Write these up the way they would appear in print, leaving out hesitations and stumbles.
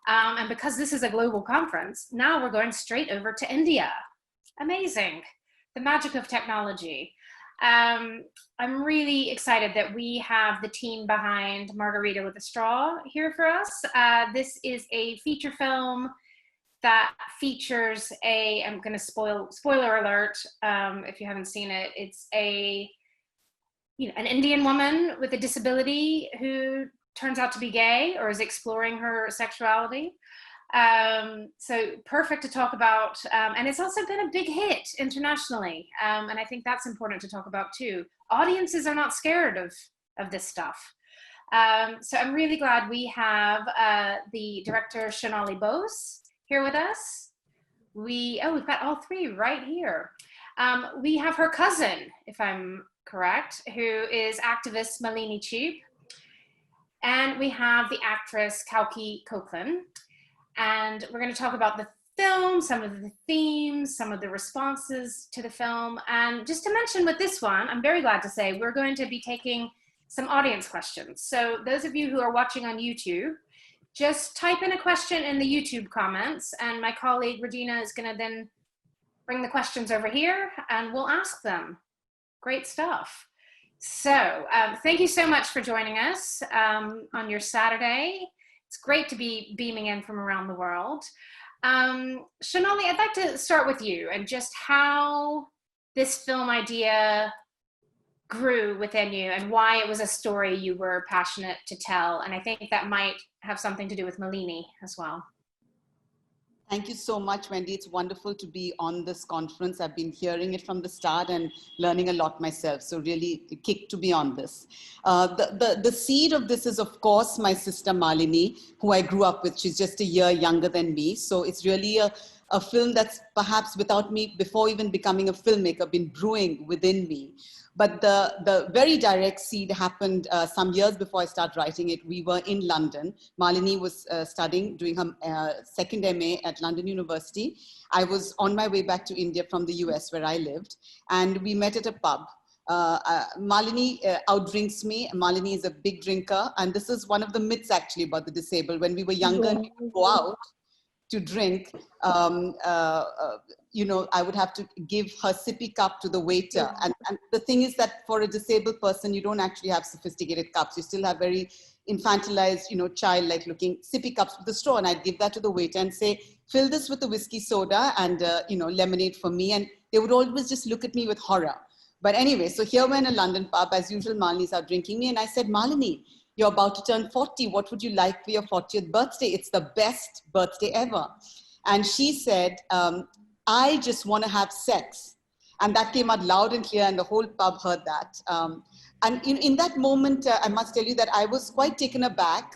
And because this is a global conference, now we're going straight over to India. Amazing. The magic of technology. I'm really excited that we have the team behind Margarita with a Straw here for us. This is a feature film that features I'm going to spoiler alert if you haven't seen it. It's an Indian woman with a disability who turns out to be gay or is exploring her sexuality. So perfect to talk about, and it's also been a big hit internationally, and I think that's important to talk about too. Audiences are not scared of this stuff. So I'm really glad we have the director Shonali Bose here with us. We've got all three right here. We have her cousin, if I'm correct, who is activist Malini Chib, and we have the actress Kalki Koechlin. And we're going to talk about the film, some of the themes, some of the responses to the film. And just to mention with this one, I'm very glad to say we're going to be taking some audience questions. So those of you who are watching on YouTube, just type in a question in the YouTube comments, and my colleague Regina is going to then bring the questions over here and we'll ask them. Great stuff. So thank you so much for joining us on your Saturday. It's great to be beaming in from around the world. Shonali, I'd like to start with you and just how this film idea grew within you and why it was a story you were passionate to tell. And I think that might have something to do with Malini as well. Thank you so much, Wendy. It's wonderful to be on this conference. I've been hearing it from the start and learning a lot myself. So really kicked to be on this. The seed of this is, of course, my sister Malini, who I grew up with. She's just a year younger than me. So it's really a film that's perhaps without me, before even becoming a filmmaker, been brewing within me. But the very direct seed happened some years before I started writing it. We were in London. Malini was studying, doing her second MA at London University. I was on my way back to India from the US where I lived. And we met at a pub. Malini outdrinks me. Malini is a big drinker. And this is one of the myths actually about the disabled. When we were younger and we would go out to drink, I would have to give her sippy cup to the waiter. And the thing is that for a disabled person, you don't actually have sophisticated cups. You still have very infantilized, child-like looking sippy cups with a straw. And I'd give that to the waiter and say, fill this with a whiskey soda and, lemonade for me. And they would always just look at me with horror. But anyway, so here we're in a London pub. As usual, Malini's out drinking me. And I said, Malini, you're about to turn 40. What would you like for your 40th birthday? It's the best birthday ever. And she said, I just want to have sex. And that came out loud and clear, and the whole pub heard that. And in that moment, I must tell you that I was quite taken aback.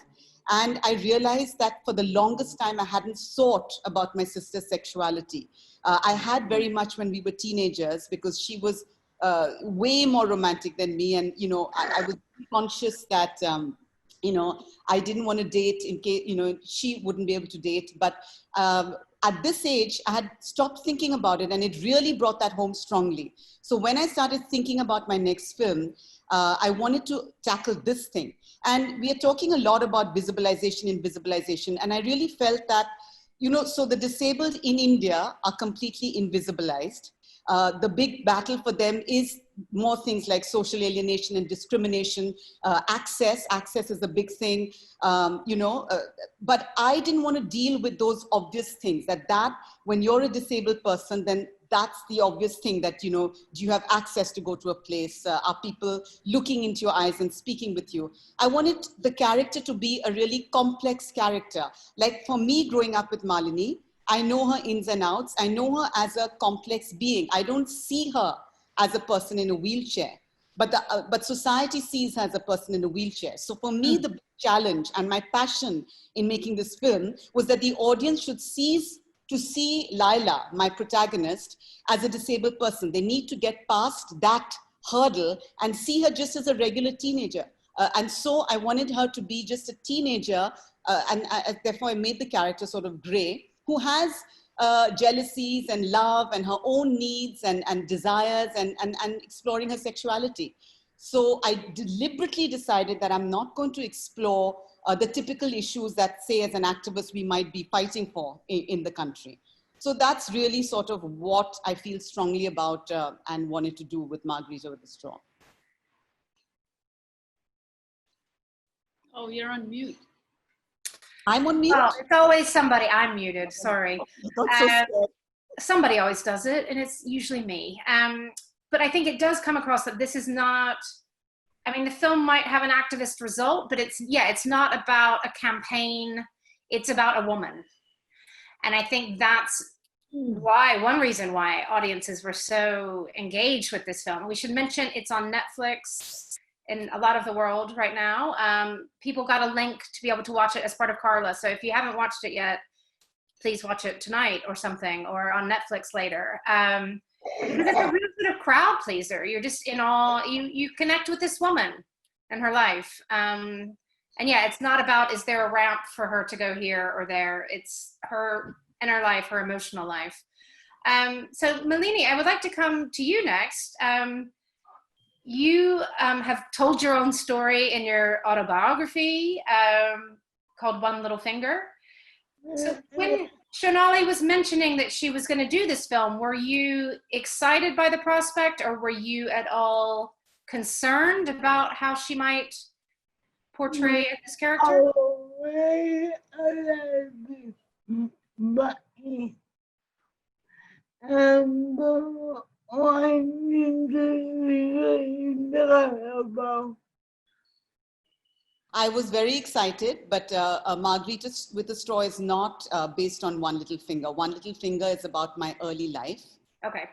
And I realized that for the longest time, I hadn't thought about my sister's sexuality. I had very much when we were teenagers, because she was way more romantic than me. And, I was conscious that, I didn't want to date in case, she wouldn't be able to date. But at this age, I had stopped thinking about it, and it really brought that home strongly. So when I started thinking about my next film, I wanted to tackle this thing. And we are talking a lot about visibilization, invisibilization. And I really felt that, so the disabled in India are completely invisibilized. The big battle for them is more things like social alienation and discrimination, access is a big thing, but I didn't want to deal with those obvious things that when you're a disabled person, then that's the obvious thing that, do you have access to go to a place? Are people looking into your eyes and speaking with you? I wanted the character to be a really complex character. Like for me, growing up with Malini, I know her ins and outs. I know her as a complex being. I don't see her as a person in a wheelchair, but society sees her as a person in a wheelchair. So for me, the big challenge and my passion in making this film was that the audience should cease to see Laila, my protagonist, as a disabled person. They need to get past that hurdle and see her just as a regular teenager. And so I wanted her to be just a teenager, and therefore I made the character sort of gray, who has jealousies and love and her own needs and desires and exploring her sexuality. So I deliberately decided that I'm not going to explore the typical issues that, say, as an activist, we might be fighting for in the country. So that's really sort of what I feel strongly about and wanted to do with Margarita with a Straw. Oh, you're on mute. I'm on mute? Oh, it's always somebody. I'm muted, sorry. Somebody always does it, and it's usually me. But I think it does come across that this is not, I mean, the film might have an activist result, but it's not about a campaign. It's about a woman. And I think that's one reason why audiences were so engaged with this film. We should mention it's on Netflix in a lot of the world right now. People got a link to be able to watch it as part of Carla. So if you haven't watched it yet, please watch it tonight or something, or on Netflix later. Because it's a real sort of crowd pleaser. You're just in awe. You connect with this woman and her life. And yeah, it's not about, is there a ramp for her to go here or there? It's her inner life, her emotional life. So Malini, I would like to come to you next. You have told your own story in your autobiography called One Little Finger. So when Shonali was mentioning that she was going to do this film, were you excited by the prospect, or were you at all concerned about how she might portray this character? I was very excited, but Margarita with a Straw is not based on One Little Finger. One Little Finger is about my early life. Okay.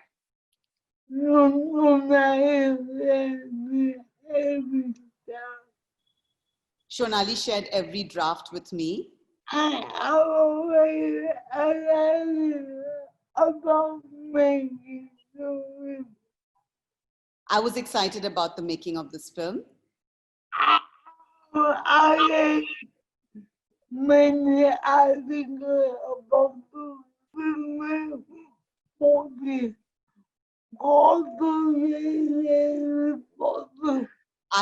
Shonali shared every draft with me. I was excited about the making of this film. I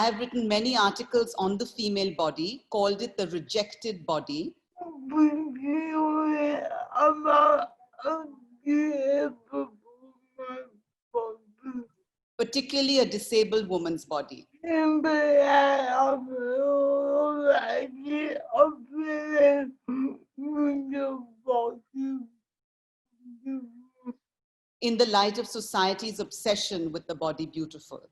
have written many articles on the female body, called it the rejected body. Particularly a disabled woman's body. In the light of society's obsession with the body beautiful.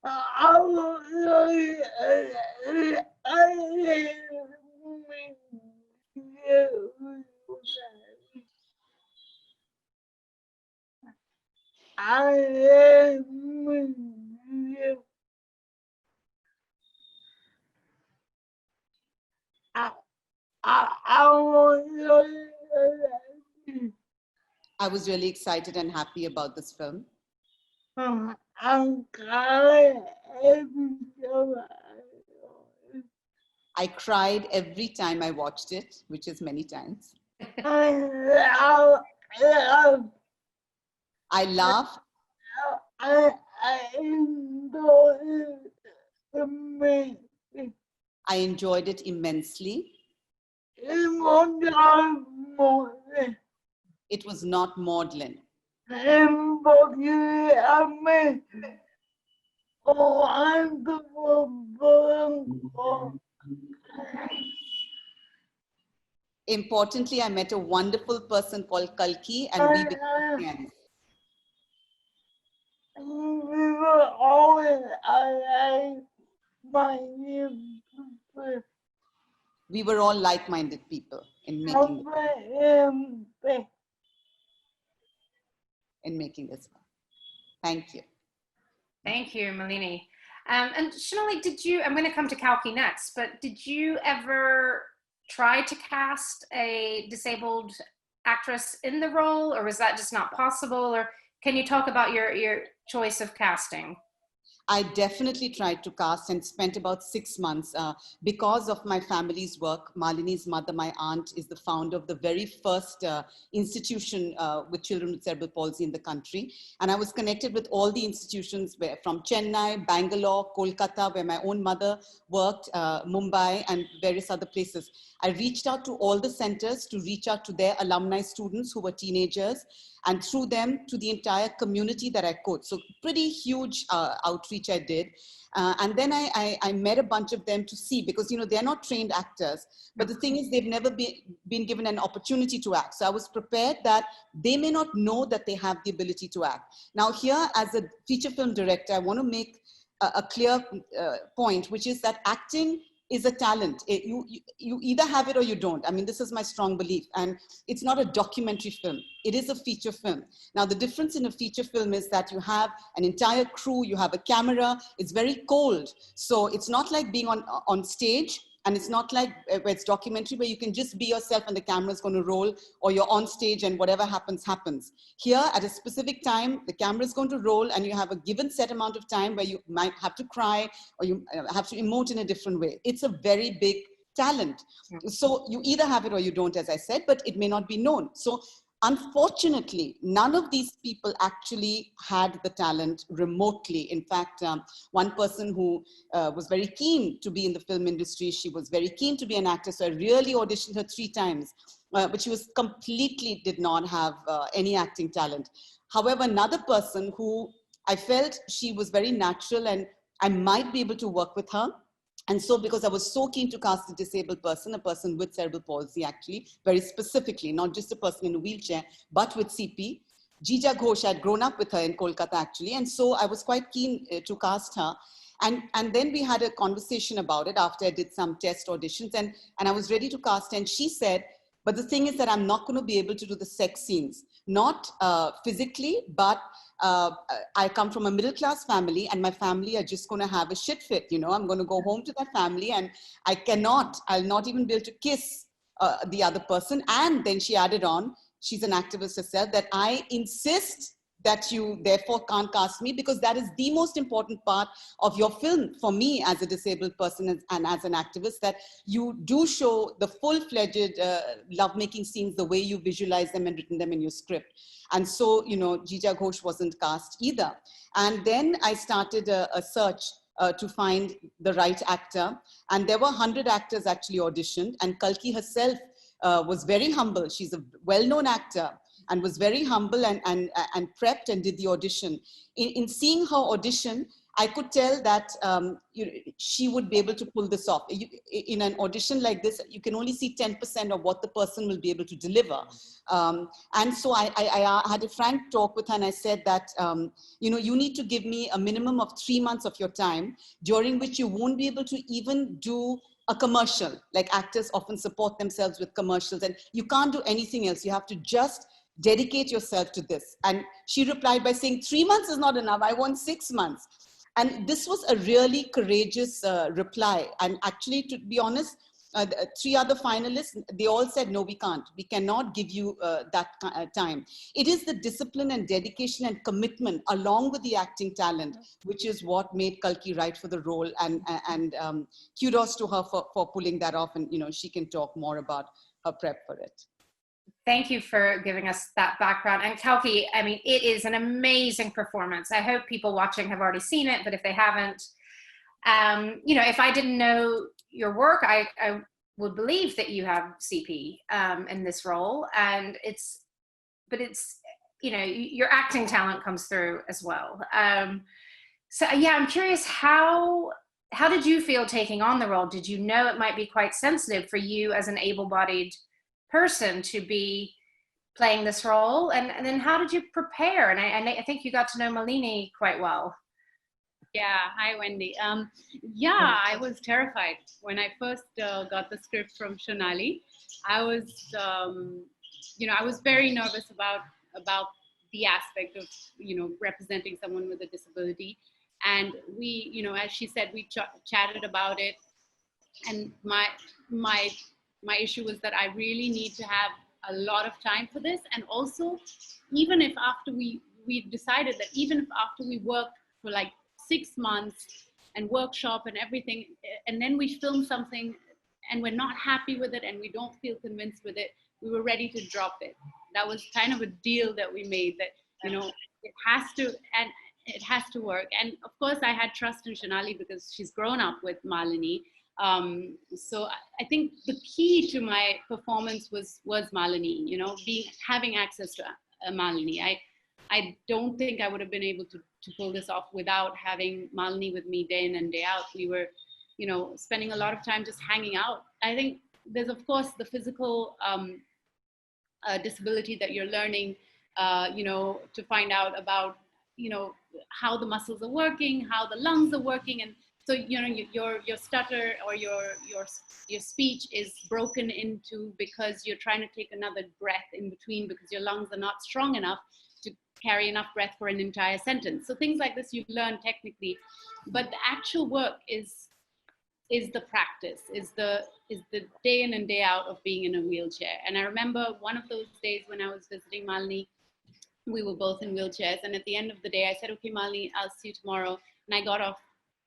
I was really excited and happy about this film. I cried every time I watched it, which is many times. I laughed. I enjoyed it immensely. It was not maudlin. Importantly, I met a wonderful person called Kalki, and we became friends. We were all like-minded people in making this film. Thank you. Thank you, Malini. And Shonali, I'm going to come to Kalki next, but did you ever try to cast a disabled actress in the role, or was that just not possible? Or can you talk about your choice of casting? I definitely tried to cast and spent about 6 months because of my family's work. Malini's mother, my aunt, is the founder of the very first institution with children with cerebral palsy in the country. And I was connected with all the institutions from Chennai, Bangalore, Kolkata, where my own mother worked, Mumbai, and various other places. I reached out to all the centers to reach out to their alumni students who were teenagers, and through them to the entire community that I could. So pretty huge outreach I did. And then I met a bunch of them to see, because, you know, they're not trained actors, but the thing is they've never been given an opportunity to act. So I was prepared that they may not know that they have the ability to act. Now here, as a feature film director, I want to make a clear point, which is that acting is a talent. You either have it or you don't. I mean, this is my strong belief. And it's not a documentary film. It is a feature film. Now, the difference in a feature film is that you have an entire crew, you have a camera, it's very cold. So it's not like being on stage, and it's not like where it's documentary, where you can just be yourself and the camera is going to roll, or you're on stage and whatever happens, happens. Here, at a specific time, the camera is going to roll and you have a given set amount of time where you might have to cry or you have to emote in a different way. It's a very big talent. So you either have it or you don't, as I said, but it may not be known. So unfortunately, none of these people actually had the talent remotely. In fact, one person who was very keen to be in the film industry, she was very keen to be an actor, so I really auditioned her 3 times, but she was completely did not have any acting talent. However, another person who I felt she was very natural and I might be able to work with her. And so, because I was so keen to cast a disabled person, a person with cerebral palsy, actually, very specifically, not just a person in a wheelchair, but with CP, Jija Ghosh, I'd grown up with her in Kolkata, actually. And so I was quite keen to cast her. And then we had a conversation about it after I did some test auditions, and I was ready to cast. And she said, but the thing is that I'm not going to be able to do the sex scenes, not physically, but I come from a middle-class family, and my family are just going to have a shit fit. You know, I'm going to go home to that family, and I'll not even be able to kiss the other person. And then she added on, she's an activist herself, that I insist that you therefore can't cast me, because that is the most important part of your film for me as a disabled person and as an activist, that you do show the full-fledged lovemaking scenes the way you visualize them and written them in your script. And so, you know, Jija Ghosh wasn't cast either. And then I started a search to find the right actor. And there were 100 actors actually auditioned, and Kalki herself was very humble. She's a well-known actor, and was very humble and prepped and did the audition. In seeing her audition, I could tell that she would be able to pull this off. In an audition like this, you can only see 10% of what the person will be able to deliver. And so I had a frank talk with her, and I said that, you know, you need to give me a minimum of 3 months of your time, during which you won't be able to even do a commercial. Like, actors often support themselves with commercials, and you can't do anything else. You have to just dedicate yourself to this. And she replied by saying, 3 months is not enough, I want 6 months. And this was a really courageous reply. And actually, to be honest, 3 other finalists, they all said, no, we can't. We cannot give you that time. It is the discipline and dedication and commitment along with the acting talent, which is what made Kalki right for the role. And kudos to her for pulling that off. And, you know, she can talk more about her prep for it. Thank you for giving us that background. And Kalki, I mean, it is an amazing performance. I hope people watching have already seen it, but if they haven't, you know, if I didn't know your work, I would believe that you have CP in this role. And it's, you know, your acting talent comes through as well. So yeah, I'm curious, how did you feel taking on the role? Did you know it might be quite sensitive for you as an able-bodied person to be playing this role, and then how did you prepare? And I think you got to know Malini quite well. Yeah, hi Wendy. Yeah, I was terrified when I first got the script from Shonali. I was, you know, I was very nervous about the aspect of, you know, representing someone with a disability. And we, you know, as she said, we chatted about it, and my issue was that I really need to have a lot of time for this. And also, even if after we decided that even if after we worked for like 6 months and workshop and everything. And then we film something and we're not happy with it and we don't feel convinced with it. We were ready to drop it. That was kind of a deal that we made, that, it has to, and it has to work. And of course I had trust in Shonali because she's grown up with Malini. So I think the key to my performance was Malini, having access to Malini. I don't think I would have been able to pull this off without having Malini with me day in and day out. We were, spending a lot of time just hanging out. I think there's, of course, the physical disability that you're learning, to find out about, how the muscles are working, how the lungs are working. And so, your stutter or your speech is broken into because you're trying to take another breath in between because your lungs are not strong enough to carry enough breath for an entire sentence. So things like this you learn technically, but the actual work is the practice, is the day in and day out of being in a wheelchair. And I remember one of those days when I was visiting Malini, we were both in wheelchairs, and at the end of the day I said, okay Malini, I'll see you tomorrow. And I got off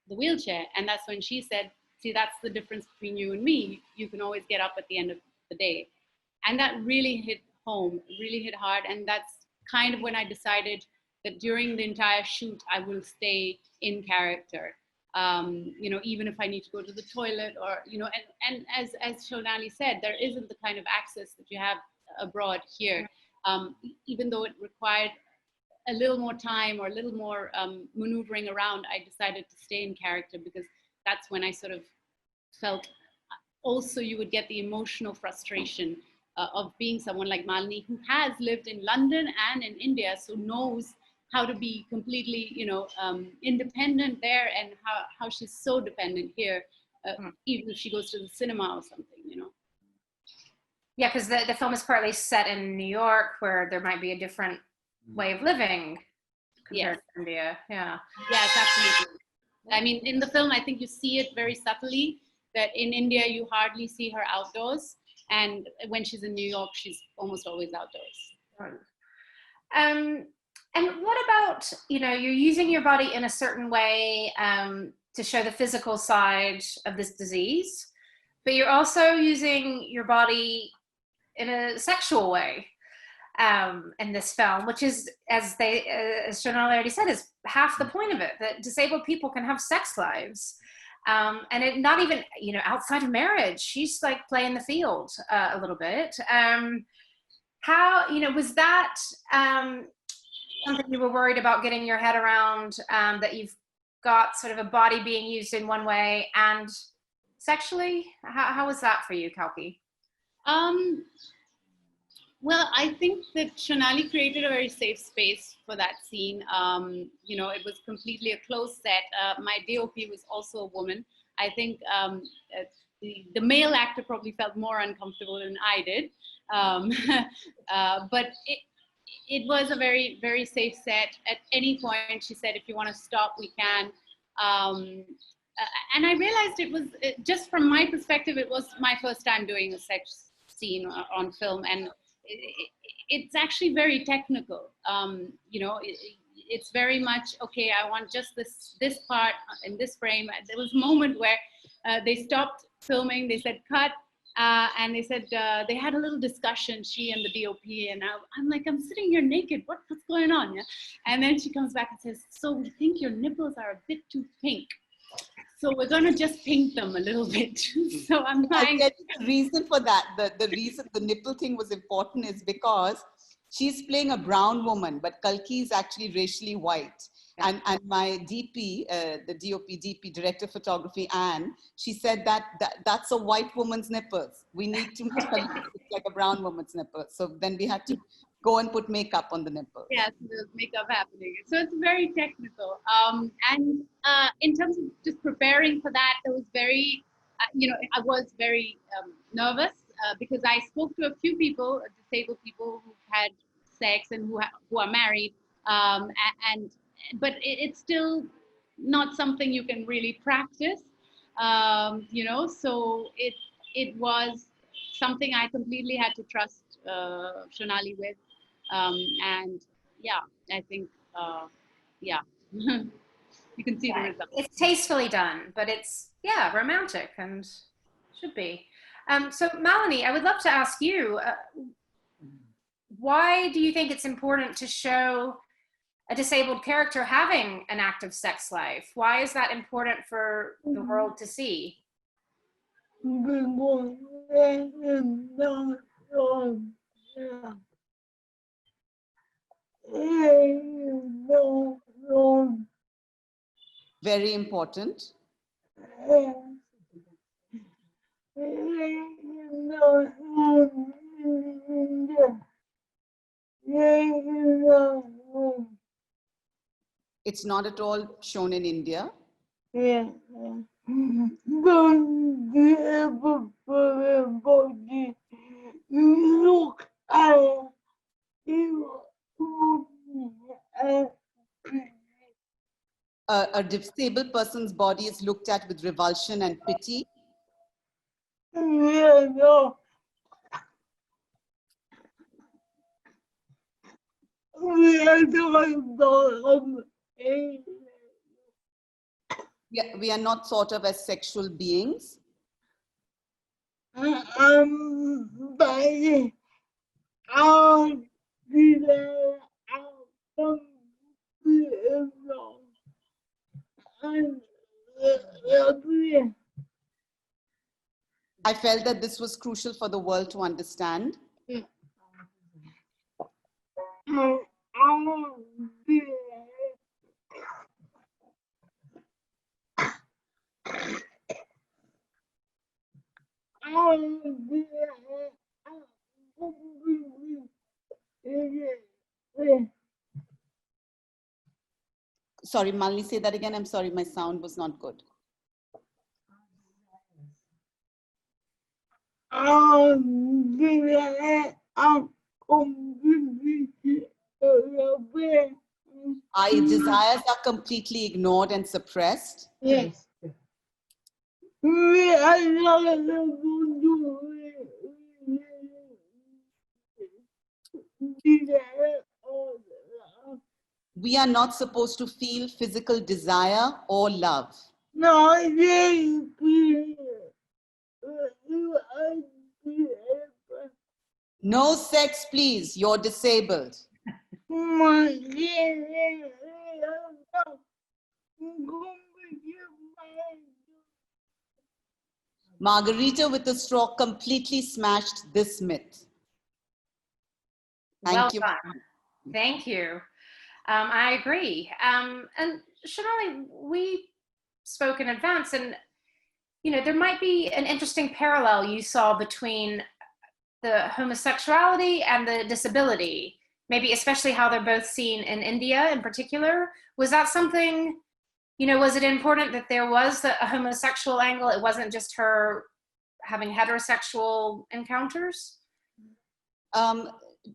the wheelchair, and that's when she said, see, that's the difference between you and me. You can always get up at the end of the day. And that really hit home, really hit hard. And that's kind of when I decided that during the entire shoot I will stay in character. Even if I need to go to the toilet or, and as Shonali said, there isn't the kind of access that you have abroad here. Even though it required a little more time or a little more maneuvering around, I decided to stay in character because that's when I sort of felt also you would get the emotional frustration of being someone like Malini, who has lived in London and in India, so knows how to be completely, independent there, and how she's so dependent here, even if she goes to the cinema or something, Yeah, because the film is partly set in New York, where there might be a different way of living compared to India. Yeah. Yes, absolutely. I mean, in the film, I think you see it very subtly that in India, you hardly see her outdoors. And when she's in New York, she's almost always outdoors. Right. And what about, you're using your body in a certain way to show the physical side of this disease, but you're also using your body in a sexual way in this film, which is, as Shonali already said, is half the point of it, that disabled people can have sex lives. And it not even, outside of marriage, she's like playing the field a little bit. How, was that something you were worried about getting your head around, that you've got sort of a body being used in one way and sexually? How was that for you, Kalki? Well, I think that Shonali created a very safe space for that scene. It was completely a closed set. My DOP was also a woman. I think the male actor probably felt more uncomfortable than I did. But it was a very, very safe set. At any point, she said, if you want to stop, we can. And I realized it was, just from my perspective, it was my first time doing a sex scene on film. And it's actually very technical. It's very much, okay, I want just this part in this frame. There was a moment where they stopped filming, they said cut, and they said they had a little discussion, she and the DOP, and I'm like, I'm sitting here naked, what's going on? Yeah? And then she comes back and says, so we think your nipples are a bit too pink. So we're going to just pink them a little bit. So I'm trying. The reason for that, the reason the nipple thing was important is because she's playing a brown woman, but Kalki is actually racially white. And my DP, the DP, Director of Photography, Anne, she said that's a white woman's nipples. We need to make it look like a brown woman's nipples. So then we had to go and put makeup on the nipples. Yes, there's makeup happening. So it's very technical. And in terms of just preparing for that, it was very, I was very nervous because I spoke to a few people, disabled people who've had sex and who are married. But it's still not something you can really practice, so it was something I completely had to trust Shonali with. And yeah, I think, yeah. You can see the result. It's tastefully done, but it's, yeah, romantic and should be. So Malini, I would love to ask you, why do you think it's important to show a disabled character having an active sex life? Why is that important for the world to see? Very important. It's not at all shown in India. Yeah. Look at A disabled person's body is looked at with revulsion and pity. We are not thought of as sexual beings. I felt that this was crucial for the world to understand. Sorry, Malini, say that again. I'm sorry, my sound was not good. Our desires are completely ignored and suppressed. Yes. We are not supposed to feel physical desire or love. No, No sex, please. You're disabled. Margarita with a straw completely smashed this myth. Thank you. Well done. Thank you. I agree. And Shonali, we spoke in advance, and there might be an interesting parallel you saw between the homosexuality and the disability, maybe especially how they're both seen in India in particular. Was that something, was it important that there was a homosexual angle? It wasn't just her having heterosexual encounters?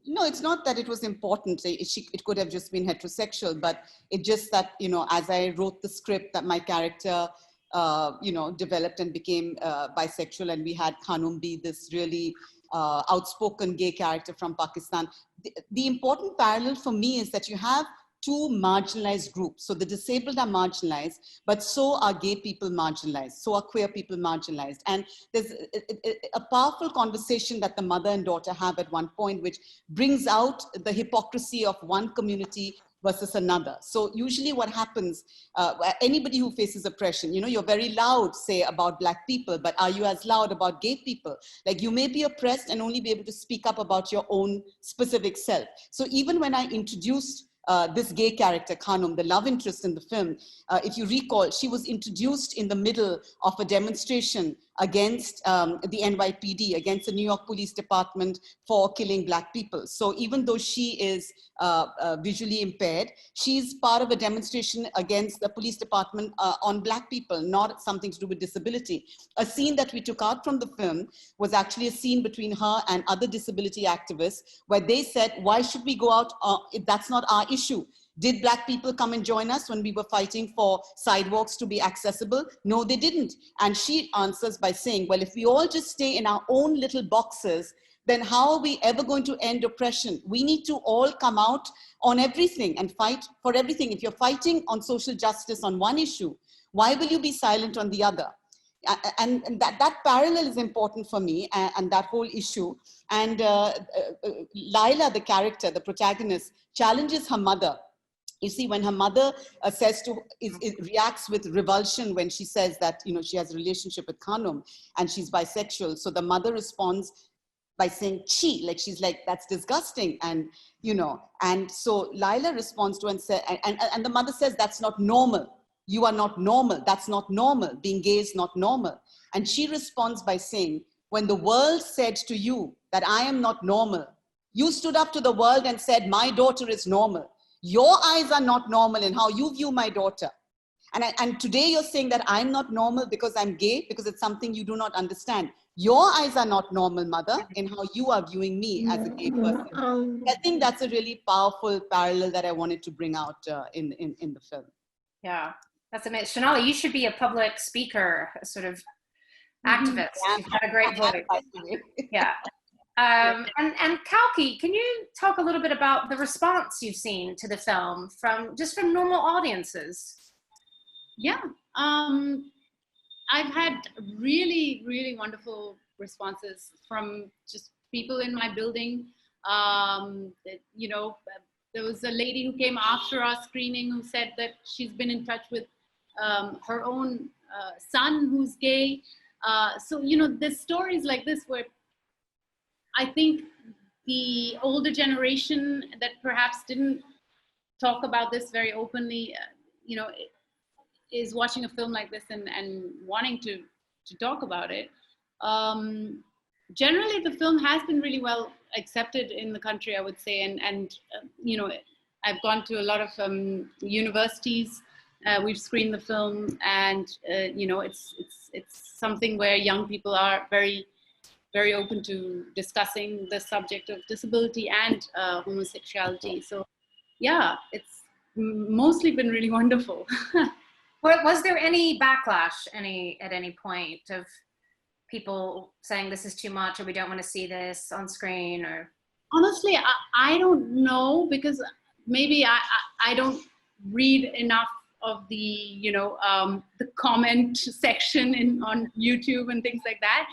No, it's not that it was important. It could have just been heterosexual, but it just that, as I wrote the script, that my character, developed and became bisexual, and we had Khanum be this really outspoken gay character from Pakistan. The important parallel for me is that you have two marginalized groups. So the disabled are marginalized, but so are gay people marginalized, so are queer people marginalized. And there's a powerful conversation that the mother and daughter have at one point, which brings out the hypocrisy of one community versus another. So usually what happens, anybody who faces oppression, you're very loud, say, about Black people, but are you as loud about gay people? Like, you may be oppressed and only be able to speak up about your own specific self. So even when I introduced this gay character, Khanum, the love interest in the film, if you recall, she was introduced in the middle of a demonstration against the NYPD, against the New York Police Department for killing Black people. So even though she is visually impaired, she's part of a demonstration against the police department on Black people, not something to do with disability. A scene that we took out from the film was actually a scene between her and other disability activists, where they said, why should we go out if that's not our issue? Did Black people come and join us when we were fighting for sidewalks to be accessible? No, they didn't. And she answers by saying, well, if we all just stay in our own little boxes, then how are we ever going to end oppression? We need to all come out on everything and fight for everything. If you're fighting on social justice on one issue, why will you be silent on the other? And that parallel is important for me, and that whole issue. And Laila, the character, the protagonist, challenges her mother. You see, when her mother reacts with revulsion when she says that, you know, she has a relationship with Khanum and she's bisexual. So the mother responds by saying chi, like she's like, that's disgusting. And, you know, and so Laila responds to and say, and the mother says, that's not normal. You are not normal. That's not normal. Being gay is not normal. And she responds by saying, when the world said to you that I am not normal, you stood up to the world and said, my daughter is normal. Your eyes are not normal in how you view my daughter. And today you're saying that I'm not normal because I'm gay, because it's something you do not understand. Your eyes are not normal, mother, in how you are viewing me as a gay person. I think that's a really powerful parallel that I wanted to bring out in the film. Yeah, that's amazing. Shonali, you should be a public speaker, a sort of activist. You've got a great voice. Yeah. And Kalki, can you talk a little bit about the response you've seen to the film from normal audiences? Yeah, I've had really, really wonderful responses from just people in my building. You know, there was a lady who came after our screening who said that she's been in touch with her own son who's gay. So, you know, there's stories like this where I think the older generation that perhaps didn't talk about this very openly, you know, is watching a film like this and wanting to talk about it. Generally, the film has been really well accepted in the country, I would say, and you know, I've gone to a lot of universities. We've screened the film, and you know, it's something where young people are very, very open to discussing the subject of disability and homosexuality. So, yeah, it's mostly been really wonderful. Was there any backlash at any point of people saying this is too much or we don't want to see this on screen? Or honestly, I don't know, because maybe I don't read enough of the, you know, the comment section on YouTube and things like that.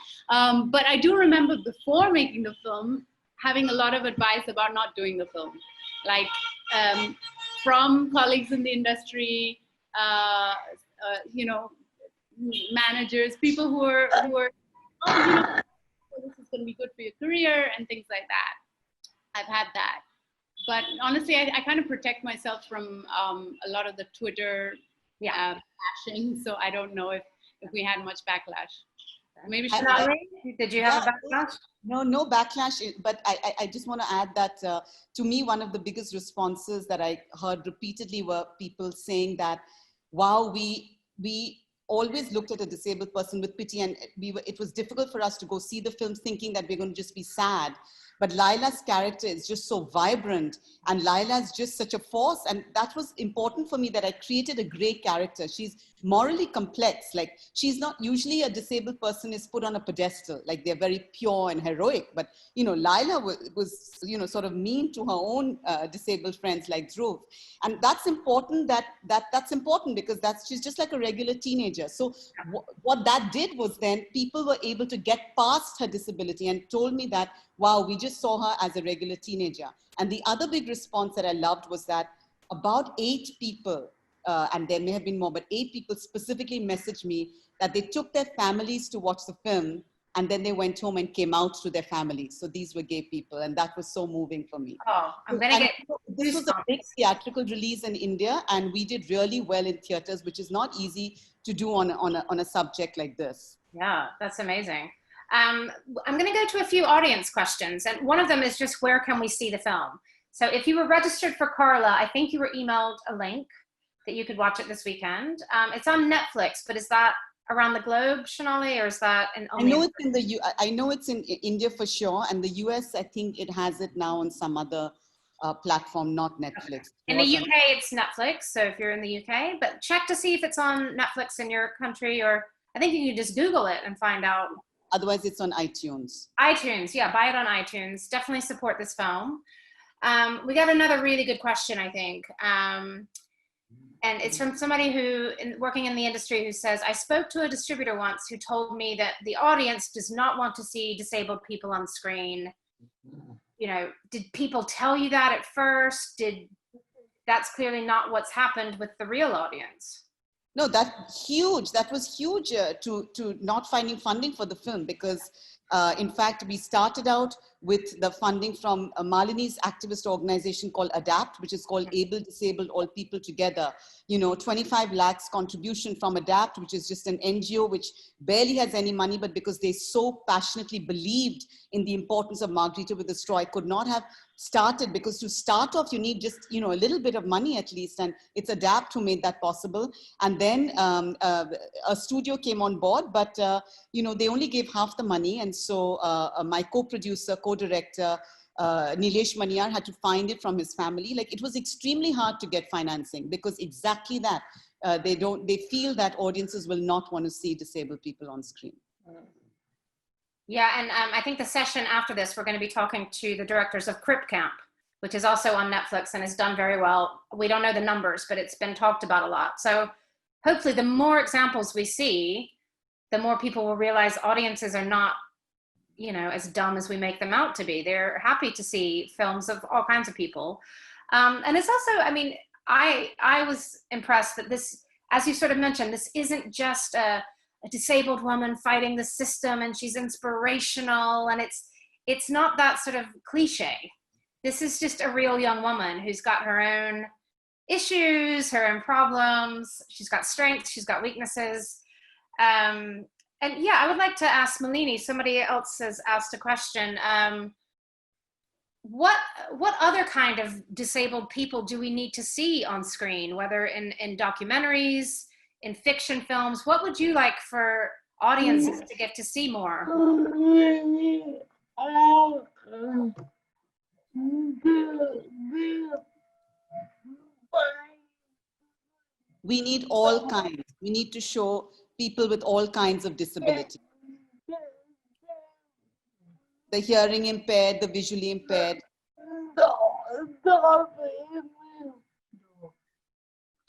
But I do remember before making the film having a lot of advice about not doing the film, like from colleagues in the industry, you know, managers, people who are, oh, you know, this is going to be good for your career and things like that. I've had that. But honestly, I kind of protect myself from a lot of the Twitter bashing. So I don't know if we had much backlash. Maybe Shonali, did you have a backlash? No backlash. But I just want to add that to me, one of the biggest responses that I heard repeatedly were people saying that, wow, we always looked at a disabled person with pity, and it was difficult for us to go see the film thinking that we're going to just be sad. But Laila's character is just so vibrant, and Laila's just such a force. And that was important for me, that I created a great character. She's morally complex. Like, she's not usually a disabled person is put on a pedestal, like they're very pure and heroic. But, you know, Laila was you know, sort of mean to her own disabled friends like Dhruv. And that's important, that's important because she's just like a regular teenager. So what that did was then people were able to get past her disability and told me that, wow, we just saw her as a regular teenager. And the other big response that I loved was that about 8 people, and there may have been more, but 8 people specifically messaged me that they took their families to watch the film, and then they went home and came out to their families. So these were gay people, and that was so moving for me. Oh, I'm gonna get this was a big theatrical release in India, and we did really well in theaters, which is not easy to do on a subject like this. Yeah, that's amazing. I'm going to go to a few audience questions, and one of them is just, where can we see the film? So if you were registered for Carla, I think you were emailed a link that you could watch it this weekend. It's on Netflix, but is that around the globe, Shonali, or is that in only? I know it's in India for sure, and the US, I think it has it now on some other platform, not Netflix. Okay. In the UK, it's Netflix, so if you're in the UK, but check to see if it's on Netflix in your country, or I think you can just Google it and find out. Otherwise, it's on iTunes. iTunes, yeah, buy it on iTunes. Definitely support this film. We got another really good question, I think. And it's from somebody who, working in the industry, who says, I spoke to a distributor once who told me that the audience does not want to see disabled people on screen. You know, did people tell you that at first? That's clearly not what's happened with the real audience. No, that was huge to not finding funding for the film, because in fact, we started out with the funding from Malini's activist organization called ADAPT, which is called Able, Disabled, All People Together. You know, 25 lakhs contribution from ADAPT, which is just an NGO which barely has any money, but because they so passionately believed in the importance of Margarita with a Straw, I could not have started, because to start off, you need just, you know, a little bit of money at least. And it's ADAPT who made that possible. And then a studio came on board, but, you know, they only gave half the money. And so my co-producer, co-director, Nilesh Maniyar had to find it from his family. Like, it was extremely hard to get financing, because exactly that, they feel that audiences will not want to see disabled people on screen. Yeah, and I think the session after this, we're going to be talking to the directors of Crip Camp, which is also on Netflix and has done very well. We don't know the numbers, but it's been talked about a lot. So hopefully the more examples we see, the more people will realize audiences are not, you know, as dumb as we make them out to be. They're happy to see films of all kinds of people. And it's also, I mean, I was impressed that this, as you sort of mentioned, this isn't just a disabled woman fighting the system and she's inspirational, and it's not that sort of cliche. This is just a real young woman who's got her own issues, her own problems. She's got strengths, she's got weaknesses. And yeah, I would like to ask Malini, somebody else has asked a question. What other kind of disabled people do we need to see on screen, whether in documentaries, in fiction films? What would you like for audiences to get to see more? We need all kinds. We need to show people with all kinds of disability. The hearing impaired, the visually impaired.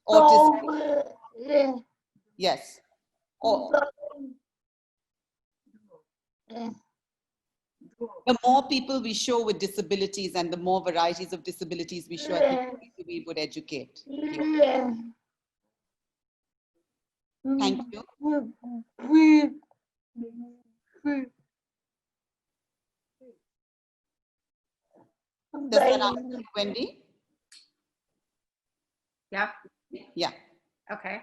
Autism. Yes. The more people we show with disabilities and the more varieties of disabilities we show, I think we would educate. Thank you. Does that answer you, Wendy? Yeah. Yeah. Okay.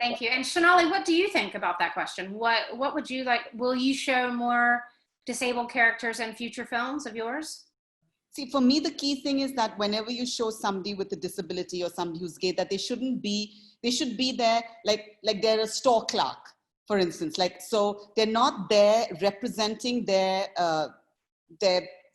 Thank you. And Shonali, what do you think about that question? What would you like? Will you show more disabled characters in future films of yours? See, for me, the key thing is that whenever you show somebody with a disability or somebody who's gay, that they should be there like they're a store clerk, for instance. Like, so they're not there representing their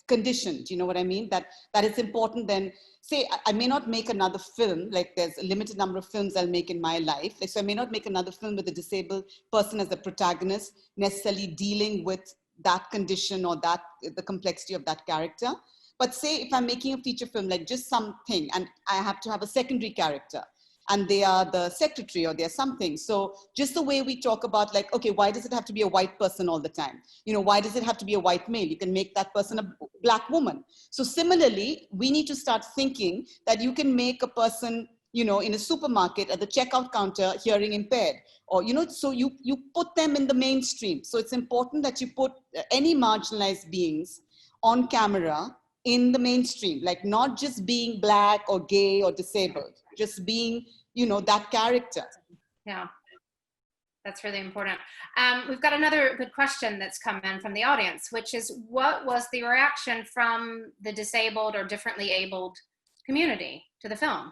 condition. Do you know what I mean? That is important. Then say I may not make another film, like there's a limited number of films I'll make in my life. Like, so I may not make another film with a disabled person as the protagonist, necessarily dealing with that condition or the complexity of that character. But say if I'm making a feature film, like just something, and I have to have a secondary character, and they are the secretary or they're something. So just the way we talk about, like, okay, why does it have to be a white person all the time? You know, why does it have to be a white male? You can make that person a black woman. So similarly, we need to start thinking that you can make a person, you know, in a supermarket at the checkout counter hearing impaired, or, you know, so you put them in the mainstream. So it's important that you put any marginalized beings on camera in the mainstream, like not just being black or gay or disabled, just being, you know, that character. Yeah, that's really important. We've got another good question that's come in from the audience, which is, what was the reaction from the disabled or differently abled community to the film?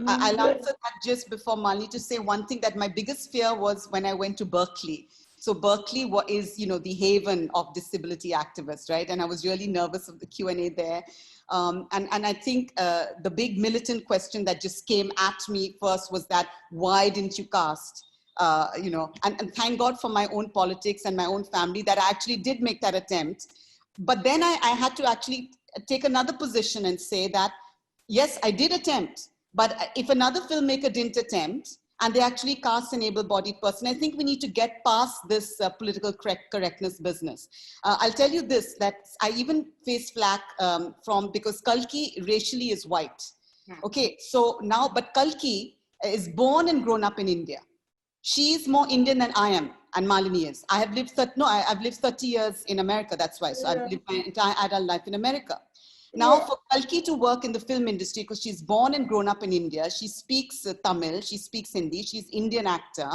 I'll answer that just before Malini, to say one thing, that my biggest fear was when I went to Berkeley. So Berkeley is, you know, the haven of disability activists, right? And I was really nervous of the Q&A there. And I think the big militant question that just came at me first was that, why didn't you cast and thank God for my own politics and my own family that I actually did make that attempt. But then I had to actually take another position and say that, yes, I did attempt, but if another filmmaker didn't attempt and they actually cast an able-bodied person, I think we need to get past this political correctness business. I'll tell you this, that I even face flack because Kalki racially is white. Okay, so now, but Kalki is born and grown up in India. She's more Indian than I am, and Malini is. I've lived 30 years in America, that's why. So I've lived my entire adult life in America. Now, for Kalki to work in the film industry, because she's born and grown up in India, she speaks Tamil, she speaks Hindi, she's Indian actor.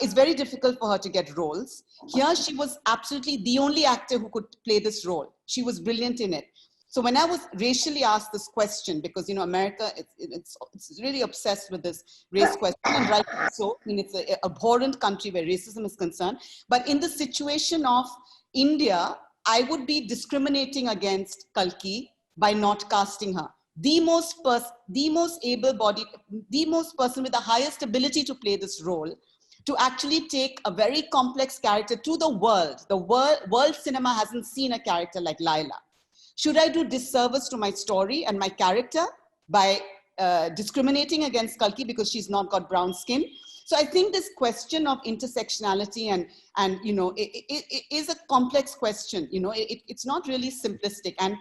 It's very difficult for her to get roles. Here, she was absolutely the only actor who could play this role. She was brilliant in it. So when I was racially asked this question, because, America, it's really obsessed with this race question, and rightly so. I mean, it's an abhorrent country where racism is concerned. But in the situation of India, I would be discriminating against Kalki by not casting her. The most able-bodied, the most person with the highest ability to play this role, to actually take a very complex character to the world. The world cinema hasn't seen a character like Laila. Should I do disservice to my story and my character by discriminating against Kalki because she's not got brown skin? So I think this question of intersectionality and it is a complex question. It's not really simplistic. And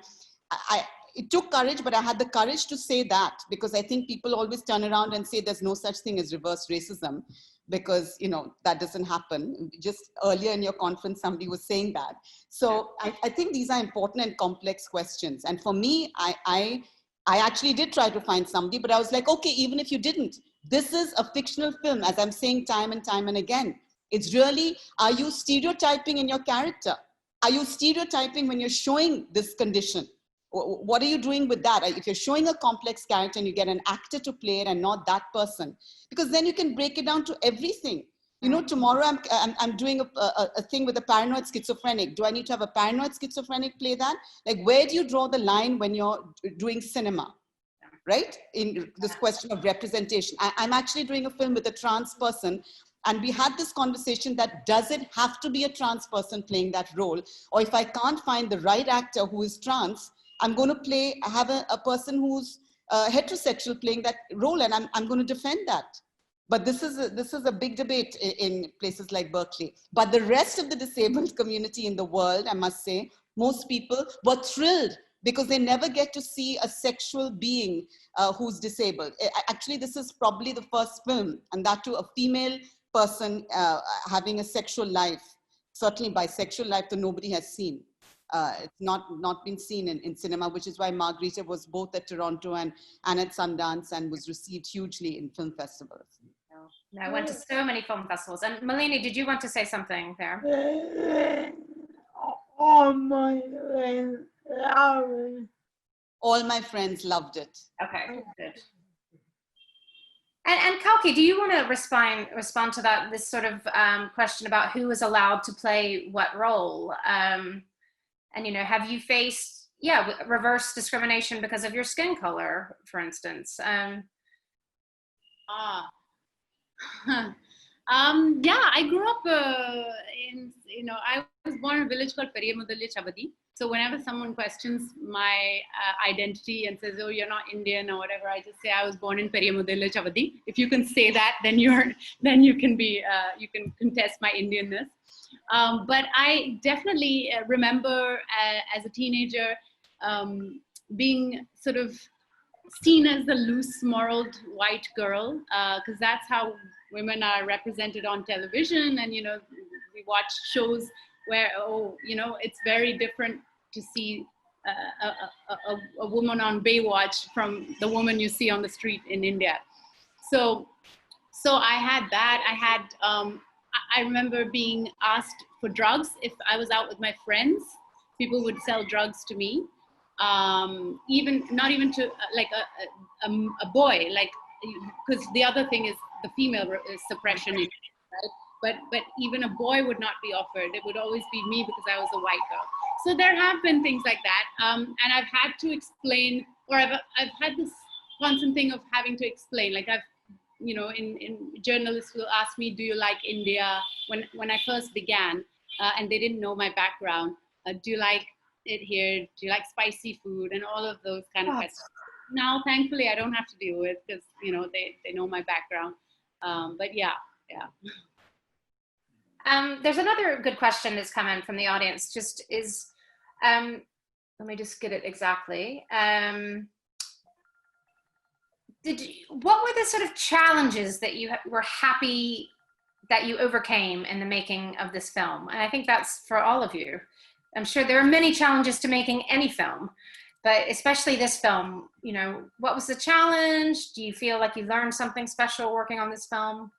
it took courage, but I had the courage to say that, because I think people always turn around and say there's no such thing as reverse racism, because that doesn't happen. Just earlier in your conference, somebody was saying that. So I think these are important and complex questions. And for me, I actually did try to find somebody, but I was like, okay, even if you didn't, this is a fictional film, as I'm saying time and time and again. It's really, are you stereotyping in your character? Are you stereotyping when you're showing this condition? What are you doing with that? If you're showing a complex character and you get an actor to play it and not that person, because then you can break it down to everything. Tomorrow I'm doing a thing with a paranoid schizophrenic. Do I need to have a paranoid schizophrenic play that? Like, where do you draw the line when you're doing cinema, right? In this question of representation. I'm actually doing a film with a trans person, and we had this conversation that, does it have to be a trans person playing that role? Or if I can't find the right actor who is trans, I'm going to have a person who's heterosexual playing that role, and I'm going to defend that. But this is a big debate in places like Berkeley. But the rest of the disabled community in the world, I must say, most people were thrilled because they never get to see a sexual being who's disabled. Actually, this is probably the first film, and that too a female person having a sexual life, certainly bisexual life, that nobody has seen. It's not been seen in cinema, which is why Margarita was both at Toronto and at Sundance and was received hugely in film festivals. No, I went to so many film festivals. And Malini, did you want to say something there? All my friends love it. All my friends loved it. Okay, good. And Kalki, do you want to respond to that, this sort of question about who is allowed to play what role? And have you faced reverse discrimination because of your skin color, for instance? Yeah, I grew up I was born in a village called Chavadi. So whenever someone questions my identity and says, "Oh, you're not Indian" or whatever, I just say I was born in Periyamudalla Chavadi. If you can say that, then you can contest my Indianness. But I definitely remember as a teenager being sort of seen as the loose-moraled white girl, because that's how women are represented on television. And, we watch shows where, it's very different to see a woman on Baywatch from the woman you see on the street in India. So I had that. I remember being asked for drugs. If I was out with my friends, people would sell drugs to me. Not even to like a boy, like, because the other thing is the female suppression, right? But even a boy would not be offered. It would always be me because I was a white girl. So there have been things like that, and I've had to explain, or I've had this constant thing of having to explain. Like, I've you know, in journalists will ask me, do you like India? When I first began, and they didn't know my background, do you like it here? Do you like spicy food? And all of those kind of questions. Now, thankfully, I don't have to deal with, because, you know, they know my background. But yeah. There's another good question that's come in from the audience. Just is, let me just get it exactly. What were the sort of challenges that you were happy that you overcame in the making of this film? And I think that's for all of you. I'm sure there are many challenges to making any film, but especially this film. You know, what was the challenge? Do you feel like you learned something special working on this film?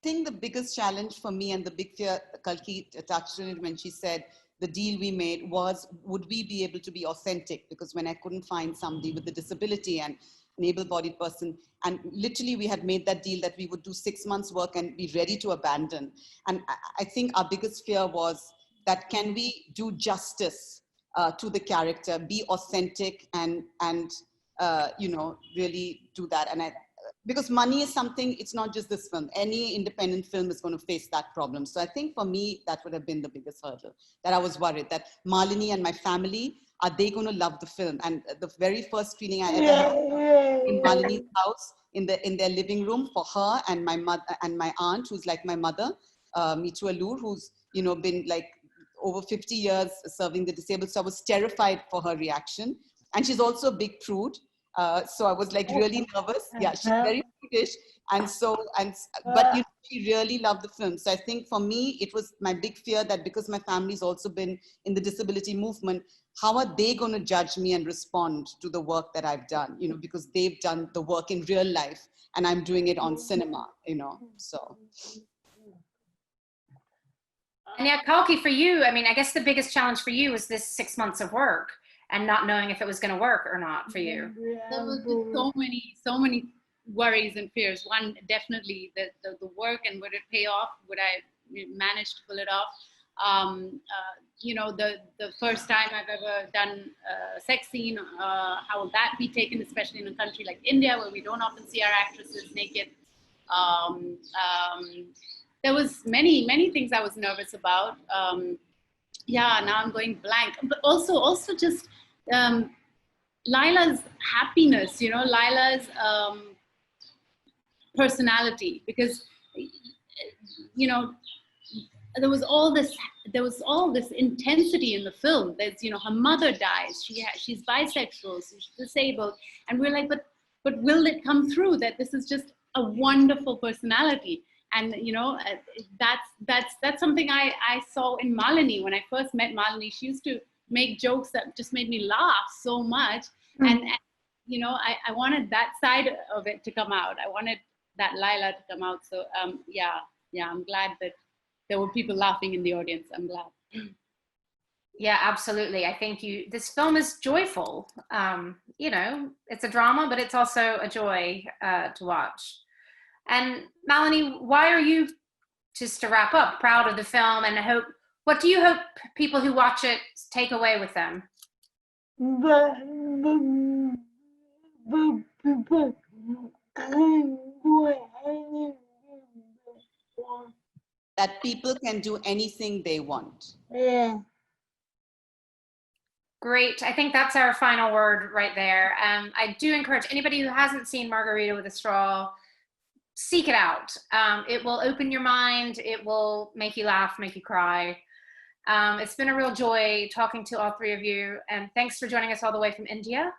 I think the biggest challenge for me, and the big fear, Kalki touched on it when she said the deal we made, was, would we be able to be authentic? Because when I couldn't find somebody with a disability and an able-bodied person, and literally we had made that deal that we would do 6 months work and be ready to abandon. And I think our biggest fear was that, can we do justice to the character, be authentic, and you know, really do that. And because money is something, it's not just this film. Any independent film is going to face that problem. So I think for me, that would have been the biggest hurdle, that I was worried that Malini and my family, are they going to love the film? And the very first screening I ever had in Malini's house, in their living room, for her and my mother and my aunt, who's like my mother, Mitu Alur, who's, you know, been like over 50 years serving the disabled. So I was terrified for her reaction. And she's also a big prude. So I was like really nervous. Yeah, she's very prudish. And so, but you know, she really loved the film. So I think for me, it was my big fear that, because my family's also been in the disability movement, how are they going to judge me and respond to the work that I've done? You know, because they've done the work in real life and I'm doing it on cinema, you know, so. And yeah, Kalki, for you, I mean, I guess the biggest challenge for you was this 6 months of work and not knowing if it was going to work or not for you. There was just so many worries and fears. One, definitely the work, and would it pay off? Would I manage to pull it off? You know, the first time I've ever done a sex scene, how will that be taken, especially in a country like India, where we don't often see our actresses naked. There was many things I was nervous about. Yeah, now I'm going blank. But also just Lila's happiness, you know, Lila's personality, because, you know, there was all this intensity in the film. There's, you know, her mother dies. She's bisexual, so she's disabled, and we're like, but will it come through that this is just a wonderful personality? And, you know, that's something I saw in Malini. When I first met Malini, she used to make jokes that just made me laugh so much. And you know, I wanted that side of it to come out. I wanted that Lila to come out. So yeah, I'm glad that there were people laughing in the audience. I'm glad. Yeah, absolutely. I think this film is joyful. You know, it's a drama, but it's also a joy to watch. And Malini, why are you, just to wrap up, proud of the film, and what do you hope people who watch it take away with them? That people can do anything they want. Yeah. Great. I think that's our final word right there. I do encourage anybody who hasn't seen Margarita with a Straw, seek it out. It will open your mind. It will make you laugh, make you cry. It's been a real joy talking to all three of you. And thanks for joining us all the way from India,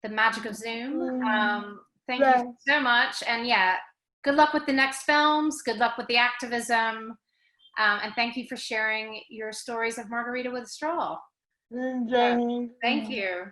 the magic of Zoom. Thank you so much. And yeah, good luck with the next films. Good luck with the activism. And thank you for sharing your stories of Margarita with a Straw. Thank you.